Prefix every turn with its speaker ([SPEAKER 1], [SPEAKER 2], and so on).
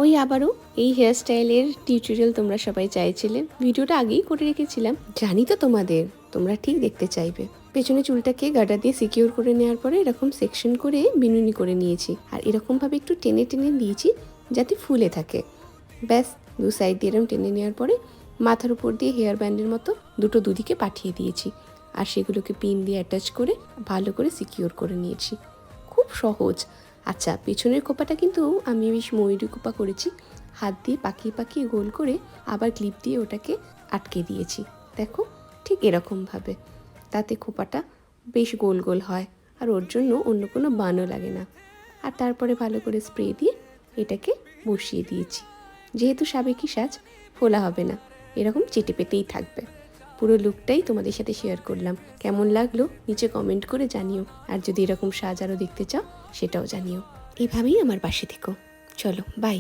[SPEAKER 1] ওই আবারও এই হেয়ার স্টাইলের টিউটোরিয়াল তোমরা সবাই চাইছিলে, ভিডিওটা আগেই করে রেখেছিলাম, জানি তো তোমরা ঠিক দেখতে চাইবে। পেছনে চুলটাকে গার্ডার দিয়ে সিকিউর করে নেওয়ার পরে এরকম সেকশন করে বিনুনি করে নিয়েছি, আর এরকমভাবে একটু টেনে টেনে দিয়েছি যাতে ফুলে থাকে। ব্যাস, দু সাইড দিয়ে এরকম টেনে নেওয়ার পরে মাথার উপর দিয়ে হেয়ার ব্যান্ডের মতো দুদিকে পাঠিয়ে দিয়েছি, আর সেগুলোকে পিন দিয়ে অ্যাটাচ করে ভালো করে সিকিউর করে নিয়েছি। খুব সহজ। আচ্ছা, পেছনের কোপাটা কিন্তু আমি বেশ ময়ূরী কোপা করেছি, হাত দিয়ে পাকিয়ে পাকিয়ে গোল করে আবার ক্লিপ দিয়ে ওটাকে আটকে দিয়েছি। দেখো, ঠিক এরকমভাবে, তাতে খোপাটা বেশ গোল গোল হয়, আর ওর জন্য অন্য কোনো বানও লাগে না। আর তারপরে ভালো করে স্প্রে দিয়ে এটাকে বসিয়ে দিয়েছি। যেহেতু সাবেকি সাজ, ফোলা হবে না, এরকম চেটে পেতেই থাকবে। পুরো লুকটাই তোমাদের সাথে শেয়ার করলাম। কেমন লাগলো নিচে কমেন্ট করে জানিও, আর যদি এরকম সাজ আরও দেখতে চাও সেটাও জানিও। এভাবেই আমার পাশে থেকো। চলো, বাই।